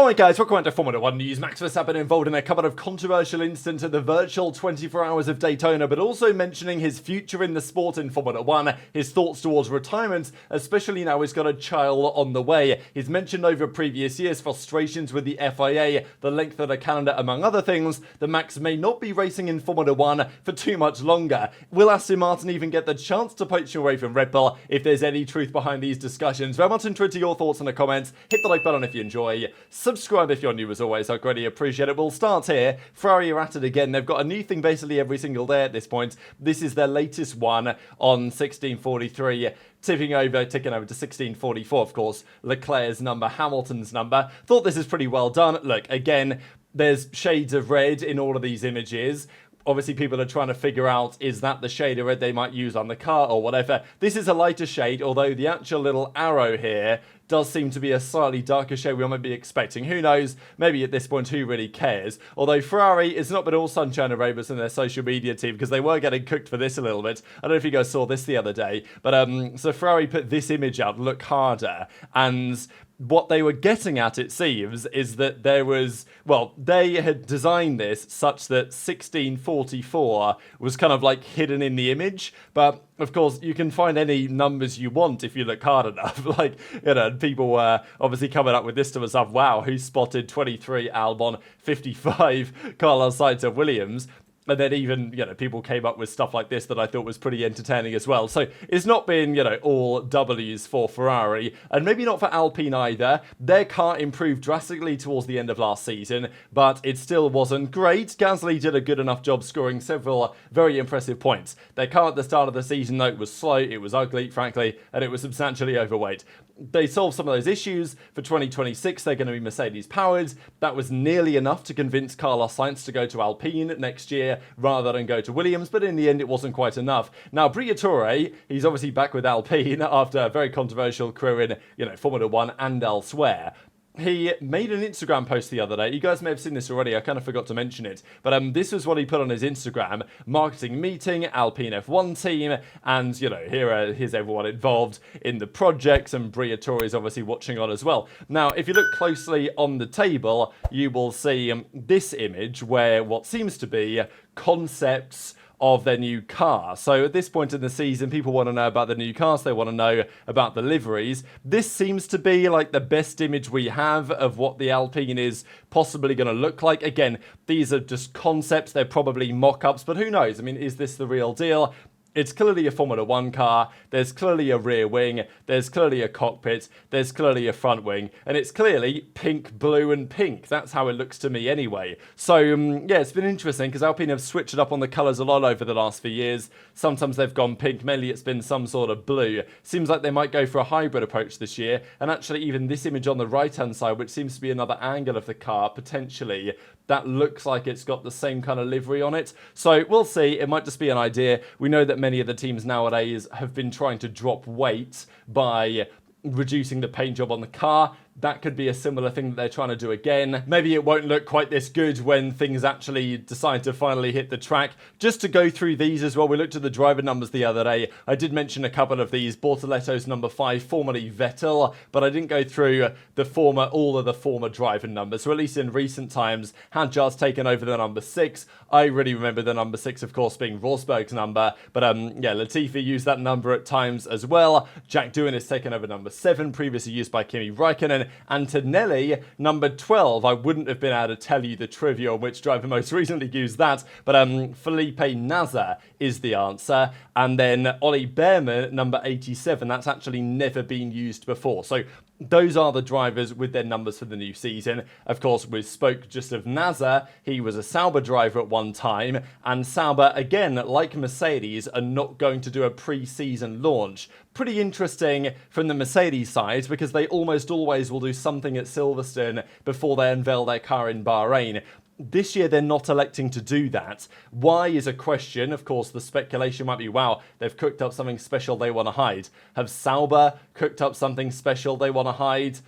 Alright guys, welcome back to Formula 1 News. Max Verstappen involved in a couple of controversial incidents at the virtual 24 Hours of Daytona, but also mentioning his future in the sport in Formula 1, his thoughts towards retirement, especially now he's got a child on the way. He's mentioned over previous years frustrations with the FIA, the length of the calendar, among other things, that Max may not be racing in Formula 1 for too much longer. Will Aston Martin even get the chance to poach away from Red Bull if there's any truth behind these discussions? Very much interested your thoughts in the comments. Hit the like button if you enjoy. Subscribe if you're new as always, I'd greatly appreciate it. We'll start here. Ferrari are at it again. They've got a new thing basically every single day at this point. This is their latest one on 1643. Ticking over to 1644, of course. Leclerc's number, Hamilton's number. Thought this is pretty well done. Look, again, there's shades of red in all of these images. Obviously, people are trying to figure out, is that the shade of red they might use on the car or whatever. This is a lighter shade, although the actual little arrow here does seem to be a slightly darker shade we might be expecting. Who knows? Maybe at this point, who really cares? Although Ferrari, it's not been all sunshine and rainbows in their social media team because they were getting cooked for this a little bit. I don't know if you guys saw this the other day, but so Ferrari put this image out, Look Harder, and what they were getting at, it seems, is that there was, well, they had designed this such that 1644 was kind of like hidden in the image, but of course, you can find any numbers you want if you look hard enough. Like, you know, people were obviously coming up with this to themselves. Wow, who spotted 23 Albon, 55 Carlos Sainz of Williams? And then even, you know, people came up with stuff like this that I thought was pretty entertaining as well. So it's not been, you know, all W's for Ferrari, and maybe not for Alpine either. Their car improved drastically towards the end of last season, but it still wasn't great. Gasly did a good enough job scoring several very impressive points. Their car at the start of the season, though, was slow, it was ugly, frankly, and it was substantially overweight. They solved some of those issues. For 2026, they're going to be Mercedes-powered. That was nearly enough to convince Carlos Sainz to go to Alpine next year rather than go to Williams, but in the end, it wasn't quite enough. Now, Briatore, he's obviously back with Alpine after a very controversial career in, you know, Formula 1 and elsewhere. He made an Instagram post the other day. You guys may have seen this already. I kind of forgot to mention it. But this was what he put on his Instagram. Marketing meeting, Alpine F1 team. And, you know, here's everyone involved in the projects. And Briatore is obviously watching on as well. Now, if you look closely on the table, you will see this image where what seems to be concepts of their new car. So at this point in the season, people want to know about the new cars. They want to know about the liveries. This seems to be like the best image we have of what the Alpine is possibly going to look like. Again, these are just concepts. They're probably mock-ups, but who knows? I mean, is this the real deal? It's clearly a Formula 1 car, there's clearly a rear wing, there's clearly a cockpit, there's clearly a front wing, and it's clearly pink, blue, and pink. That's how it looks to me anyway. So, yeah, it's been interesting because Alpine have switched it up on the colours a lot over the last few years. Sometimes they've gone pink, mainly it's been some sort of blue. Seems like they might go for a hybrid approach this year, and actually even this image on the right-hand side, which seems to be another angle of the car, potentially, that looks like it's got the same kind of livery on it. So we'll see. It might just be an idea. We know that many of the teams nowadays have been trying to drop weight by reducing the paint job on the car. That could be a similar thing that they're trying to do again. Maybe it won't look quite this good when things actually decide to finally hit the track. Just to go through these as well, we looked at the driver numbers the other day. I did mention a couple of these. Bortoletto's number 5, formerly Vettel, but I didn't go through all of the former driver numbers. So at least in recent times, Hadjar's taken over the number 6. I really remember the number 6, of course, being Rosberg's number, but yeah, Latifi used that number at times as well. Jack Doohan has taken over number 7, previously used by Kimi Räikkönen. Antonelli, number 12. I wouldn't have been able to tell you the trivia on which driver most recently used that, but Felipe Nasr is the answer. And then Ollie Behrman, number 87. That's actually never been used before. So those are the drivers with their numbers for the new season. Of course, we spoke just of Nasr. He was a Sauber driver at one time, and Sauber, again, like Mercedes, are not going to do a pre-season launch. Pretty interesting from the Mercedes side, because they almost always will do something at Silverstone before they unveil their car in Bahrain. This year, they're not electing to do that. Why is a question. Of course, the speculation might be, wow, they've cooked up something special they want to hide. Have Sauber cooked up something special they want to hide?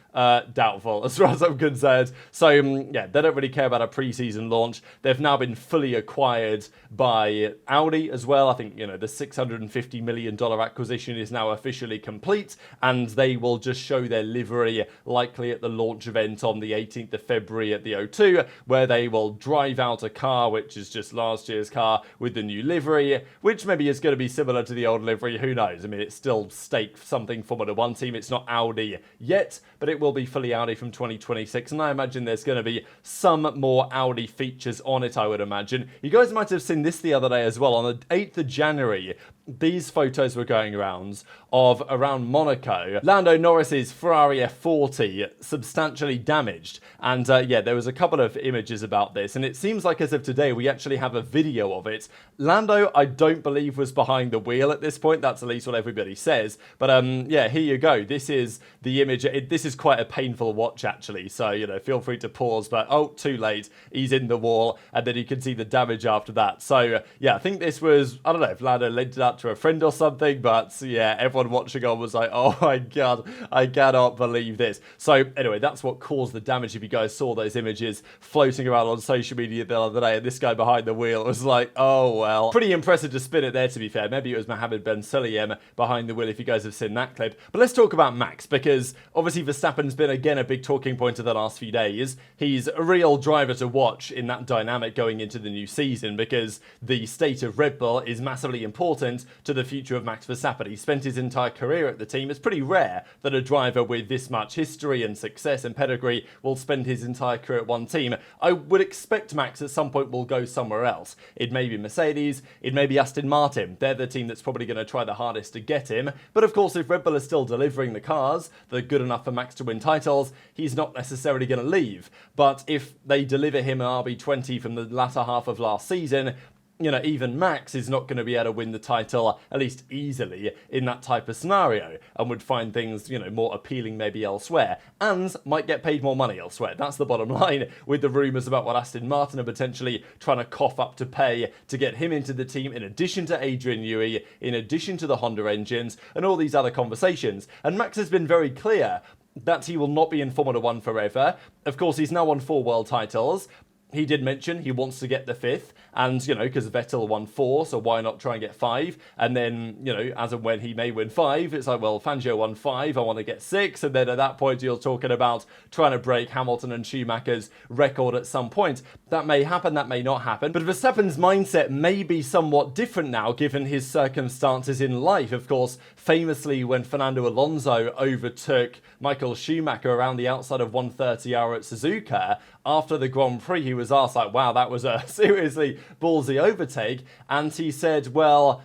Doubtful, as far as I'm concerned. So, yeah, they don't really care about a pre-season launch. They've now been fully acquired by Audi as well. I think, the $650 million acquisition is now officially complete, and they will just show their livery likely at the launch event on the 18th of February at the O2, where they will drive out a car which is just last year's car with the new livery, which maybe is going to be similar to the old livery. Who knows? I mean, it's still stake something Formula One team. It's not Audi yet, but it will be fully Audi from 2026, and I imagine there's going to be some more Audi features on it, I would imagine. You guys might have seen this the other day as well. On the 8th of January, these photos were going around of around Monaco, Lando Norris's Ferrari F40 substantially damaged. And yeah, there was a couple of images about this, and it seems like as of today, we actually have a video of it. Lando, I don't believe, was behind the wheel at this point. That's at least what everybody says. But yeah, here you go. This is the image. This is quite a painful watch, actually. So, feel free to pause, but oh, too late. He's in the wall, and then you can see the damage after that. So yeah, I think this was, I don't know if Lando lent it out to a friend or something, but yeah, everyone watching on was like, oh my god, I cannot believe this. So anyway, that's what caused the damage. If you guys saw those images floating around on social media the other day, and this guy behind the wheel was like, oh well. Pretty impressive to spin it there, to be fair. Maybe it was Mohammed Ben Sulayem behind the wheel, if you guys have seen that clip. But let's talk about Max, because obviously Verstappen's been again a big talking point of the last few days. He's a real driver to watch in that dynamic going into the new season, because the state of Red Bull is massively important to the future of Max Verstappen. He spent his entire career at the team. It's pretty rare that a driver with this much history and success and pedigree will spend his entire career at one team. I would expect Max at some point will go somewhere else. It may be Mercedes, it may be Aston Martin. They're the team that's probably going to try the hardest to get him. But of course, if Red Bull is still delivering the cars that are good enough for Max to win titles, he's not necessarily going to leave. But if they deliver him an RB20 from the latter half of last season, even Max is not going to be able to win the title, at least easily, in that type of scenario, and would find things, more appealing maybe elsewhere, and might get paid more money elsewhere. That's the bottom line, with the rumours about what Aston Martin are potentially trying to cough up to pay to get him into the team, in addition to Adrian Newey, in addition to the Honda engines, and all these other conversations. And Max has been very clear that he will not be in Formula One forever. Of course, he's now won 4 world titles. He did mention he wants to get the 5th, and, because Vettel won 4, so why not try and get 5? And then, as and when he may win 5, it's like, well, Fangio won 5, I want to get 6, and then at that point you're talking about trying to break Hamilton and Schumacher's record at some point. That may happen, that may not happen, but Verstappen's mindset may be somewhat different now, given his circumstances in life. Of course, famously, when Fernando Alonso overtook Michael Schumacher around the outside of 1:30 hour at Suzuka, after the Grand Prix, he was asked, like, wow, that was a seriously ballsy overtake. And he said, well,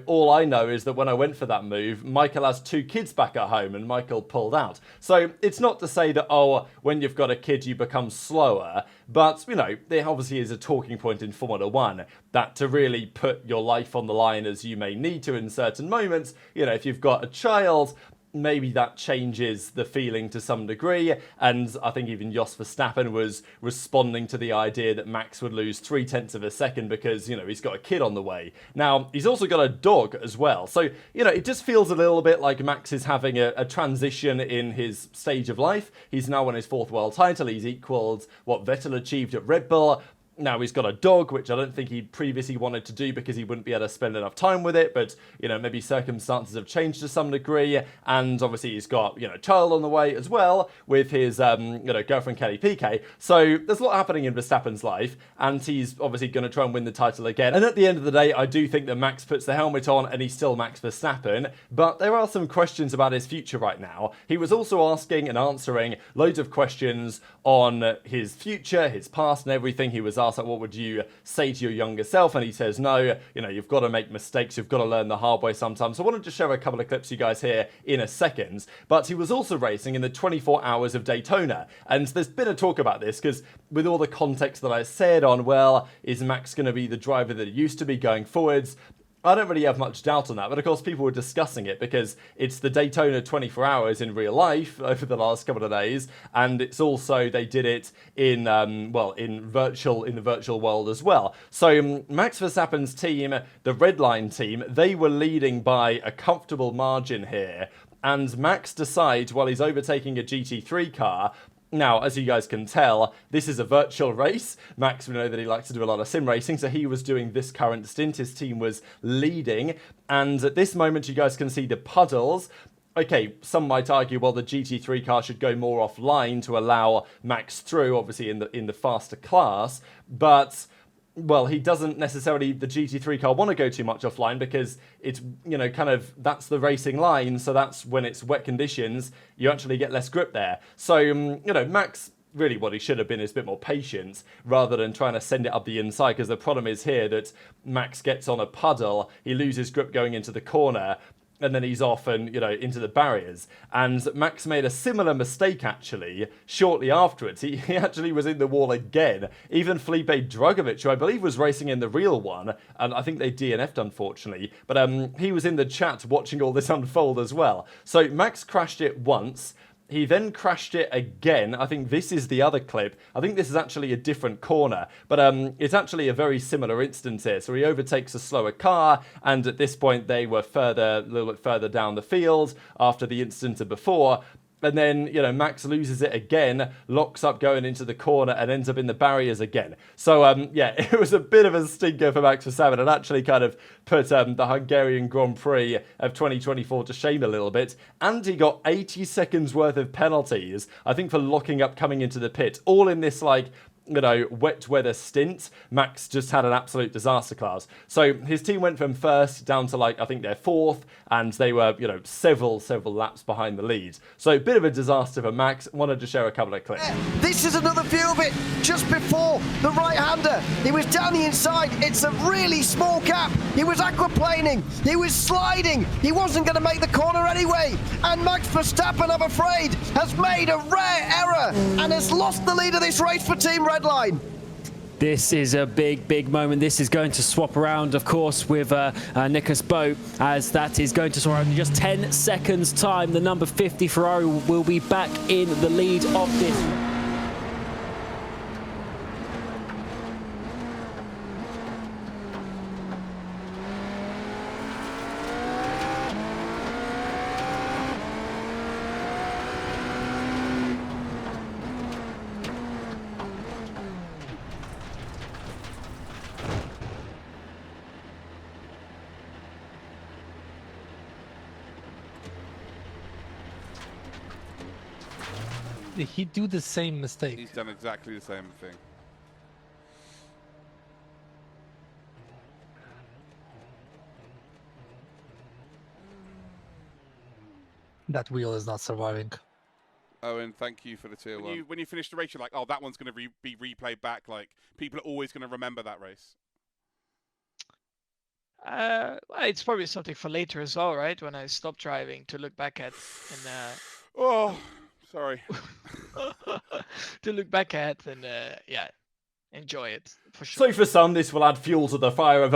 all I know is that when I went for that move, Michael has 2 kids back at home, and Michael pulled out. So it's not to say that, when you've got a kid, you become slower. But, there obviously is a talking point in Formula One that to really put your life on the line as you may need to in certain moments, if you've got a child, maybe that changes the feeling to some degree. And I think even Jos Verstappen was responding to the idea that Max would lose 0.3 of a second because, he's got a kid on the way. Now, he's also got a dog as well. So, it just feels a little bit like Max is having a transition in his stage of life. He's now won his 4th world title. He's equaled what Vettel achieved at Red Bull. Now, he's got a dog, which I don't think he previously wanted to do because he wouldn't be able to spend enough time with it. But, maybe circumstances have changed to some degree. And obviously he's got, a child on the way as well with his, girlfriend Kelly Piquet. So there's a lot happening in Verstappen's life. And he's obviously going to try and win the title again. And at the end of the day, I do think that Max puts the helmet on and he's still Max Verstappen. But there are some questions about his future right now. He was also asking and answering loads of questions on his future, his past and everything. He was asked, like, what would you say to your younger self? And he says, no, you've got to make mistakes. You've got to learn the hard way sometimes. So I wanted to share a couple of clips you guys here in a second. But he was also racing in the 24 Hours of Daytona. And there's been a talk about this because with all the context that I said on, well, is Max going to be the driver that he used to be going forwards? I don't really have much doubt on that, but of course people were discussing it because it's the Daytona 24 hours in real life over the last couple of days, and it's also they did it in in the virtual world as well. So Max Verstappen's team, the Redline team, they were leading by a comfortable margin here, and Max decides while he's overtaking a GT3 car. Now, as you guys can tell, this is a virtual race. Max, we know that he likes to do a lot of sim racing, so he was doing this current stint. His team was leading, and at this moment, you guys can see the puddles. Okay, some might argue, well, the GT3 car should go more offline to allow Max through, obviously in the faster class, but well, he doesn't necessarily, the GT3 car, want to go too much offline because it's, kind of, that's the racing line. So that's when it's wet conditions, you actually get less grip there. So, Max, really what he should have been is a bit more patient rather than trying to send it up the inside, because the problem is here that Max gets on a puddle, he loses grip going into the corner, and then he's off and, into the barriers. And Max made a similar mistake, actually, shortly afterwards. He actually was in the wall again. Even Felipe Drugovich, who I believe was racing in the real one, and I think they DNF'd, unfortunately, but he was in the chat watching all this unfold as well. So Max crashed it once. He then crashed it again. I think this is the other clip. I think this is actually a different corner, but it's actually a very similar instance here. So he overtakes a slower car, and at this point they were a little bit further down the field after the incident before. And then, Max loses it again, locks up going into the corner and ends up in the barriers again. So, it was a bit of a stinker for Max Verstappen and actually kind of put the Hungarian Grand Prix of 2024 to shame a little bit. And he got 80 seconds worth of penalties, I think, for locking up coming into the pit, all in this, wet weather stint. Max just had an absolute disaster class. So his team went from first down to I think they're fourth, and they were, several laps behind the lead. So a bit of a disaster for Max. Wanted to share a couple of clips. This is another view of it just before the right-hander. He was down the inside. It's a really small gap. He was aquaplaning. He was sliding. He wasn't going to make the corner anyway. And Max Verstappen, I'm afraid, has made a rare error and has lost the lead of this race for Team Redline. This is a big moment. This is going to swap around, of course, with Nicholas Boat, as that is going to swap around in just 10 seconds' time. The number 50 Ferrari will be back in the lead of this. He do the same mistake. He's done exactly the same thing. That wheel is not surviving. Owen, thank you for the tier one. When you finish the race, you're like, oh, that one's going to be replayed back. Like, people are always going to remember that race. It's probably something for later as well, right? When I stop driving to look back at and oh, sorry. to look back at and enjoy it for sure. So for some, this will add fuel to the fire of,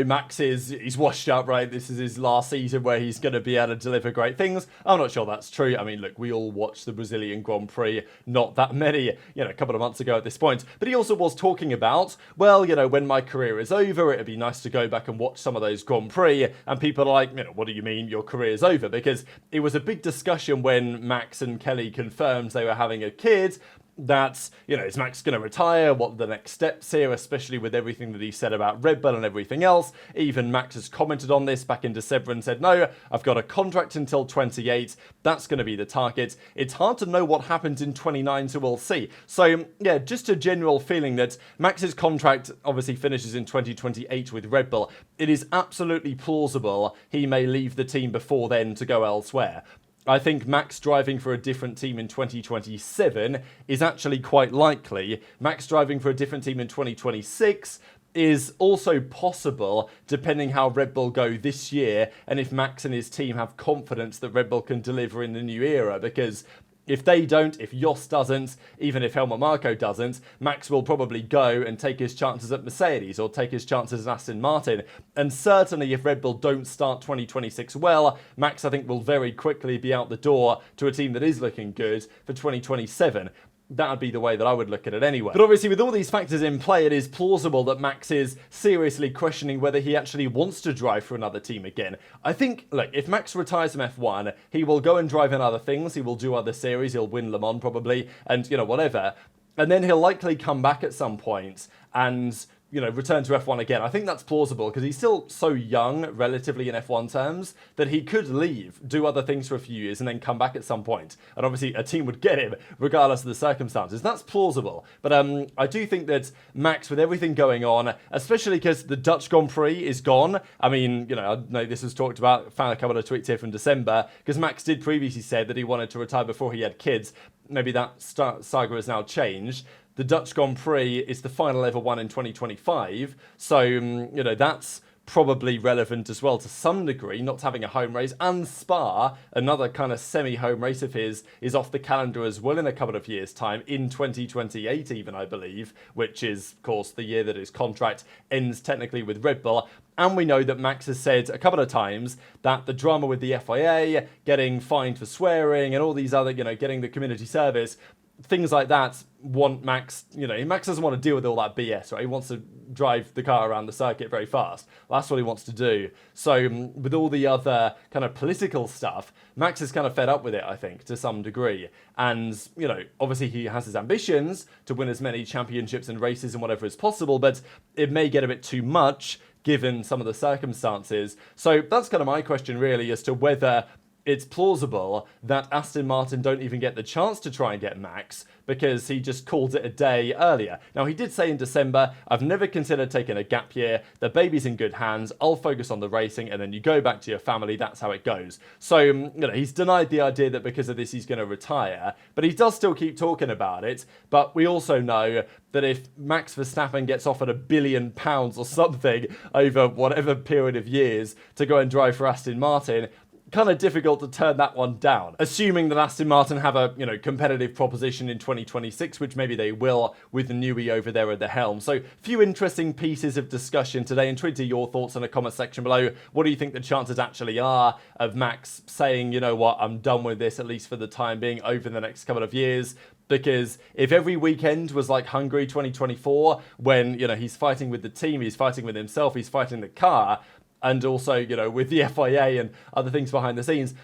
Max he's washed up, right? This is his last season where he's going to be able to deliver great things. I'm not sure that's true. I mean, look, we all watched the Brazilian Grand Prix not that many, a couple of months ago at this point. But he also was talking about, well, when my career is over, it'd be nice to go back and watch some of those Grand Prix. And people are like, what do you mean your career is over? Because it was a big discussion when Max and Kelly confirmed they were having a kid. That, is Max going to retire? What are the next steps here, especially with everything that he said about Red Bull and everything else? Even Max has commented on this back in December and said, no, I've got a contract until 28. That's going to be the target. It's hard to know what happens in 29, so we'll see. So, just a general feeling that Max's contract obviously finishes in 2028 with Red Bull. It is absolutely plausible he may leave the team before then to go elsewhere. I think Max driving for a different team in 2027 is actually quite likely. Max driving for a different team in 2026 is also possible, depending how Red Bull go this year, and if Max and his team have confidence that Red Bull can deliver in the new era, because If they don't, if Jos doesn't, even if Helmut Marko doesn't, Max will probably go and take his chances at Mercedes or take his chances at Aston Martin. And certainly if Red Bull don't start 2026 well, Max I think will very quickly be out the door to a team that is looking good for 2027. That would be the way that I would look at it anyway. But obviously with all these factors in play, it is plausible that Max is seriously questioning whether he actually wants to drive for another team again. I think, look, if Max retires from F1, he will go and drive in other things, he will do other series, he'll win Le Mans probably, and, you know, whatever. And then he'll likely come back at some point and, you know, return to F1 again. I think that's plausible because he's still so young, relatively in F1 terms, that he could leave, do other things for a few years, and then come back at some point. And obviously, a team would get him, regardless of the circumstances. That's plausible. But I do think that Max, with everything going on, especially because the Dutch Grand Prix is gone. I mean, you know, I know this was talked about, found a couple of tweets here from December, because Max did previously say that he wanted to retire before he had kids. Maybe that saga has now changed. The Dutch Grand Prix is the final ever one in 2025. So, you know, that's probably relevant as well to some degree, not having a home race. And Spa, another kind of semi-home race of his, is off the calendar as well in a couple of years' time, in 2028 even, I believe, which is, of course, the year that his contract ends technically with Red Bull. And we know that Max has said a couple of times that the drama with the FIA, getting fined for swearing and all these other, you know, getting the community service, things like that want Max, you know, Max doesn't want to deal with all that BS, right? He wants to drive the car around the circuit very fast. That's what he wants to do. So with all the other kind of political stuff, Max is kind of fed up with it, I think, to some degree. And, you know, obviously he has his ambitions to win as many championships and races and whatever is possible, but it may get a bit too much given some of the circumstances. So that's kind of my question really, as to whether it's plausible that Aston Martin don't even get the chance to try and get Max because he just called it a day earlier. Now, he did say in December, I've never considered taking a gap year. The baby's in good hands. I'll focus on the racing and then you go back to your family. That's how it goes. So, you know, he's denied the idea that because of this, he's going to retire, but he does still keep talking about it. But we also know that if Max Verstappen gets offered £1 billion or something over whatever period of years to go and drive for Aston Martin, kind of difficult to turn that one down. Assuming that Aston Martin have a, you know, competitive proposition in 2026, which maybe they will with Newey over there at the helm. So, few interesting pieces of discussion today, and tweet your thoughts in the comment section below. What do you think the chances actually are of Max saying, you know what, I'm done with this, at least for the time being, over the next couple of years? Because if every weekend was like Hungary 2024, when, you know, he's fighting with the team, he's fighting with himself, he's fighting the car, and also, you know, with the FIA and other things behind the scenes,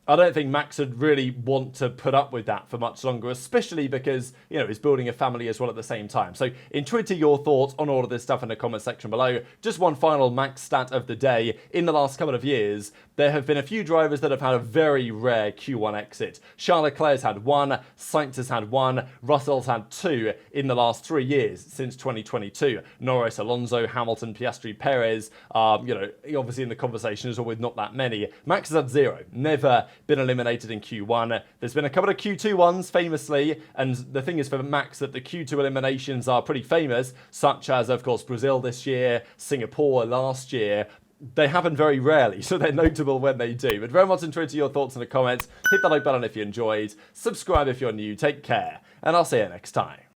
I don't think Max would really want to put up with that for much longer, especially because, you know, he's building a family as well at the same time. So, tweet your thoughts on all of this stuff in the comment section below. Just one final Max stat of the day. In the last couple of years, there have been a few drivers that have had a very rare Q1 exit. Charles Leclerc's had one, Sainz has had one, Russell's had two in the last 3 years since 2022. Norris, Alonso, Hamilton, Piastri, Perez, you know, obviously in the conversation as well with not that many. Max has had zero. Never been eliminated in Q1. There's been a couple of Q2 ones, famously, and the thing is for Max that the Q2 eliminations are pretty famous, such as, of course, Brazil this year, Singapore last year. They happen very rarely, so they're notable when they do. But very much enjoyed your thoughts in the comments. Hit the like button if you enjoyed. Subscribe if you're new. Take care, and I'll see you next time.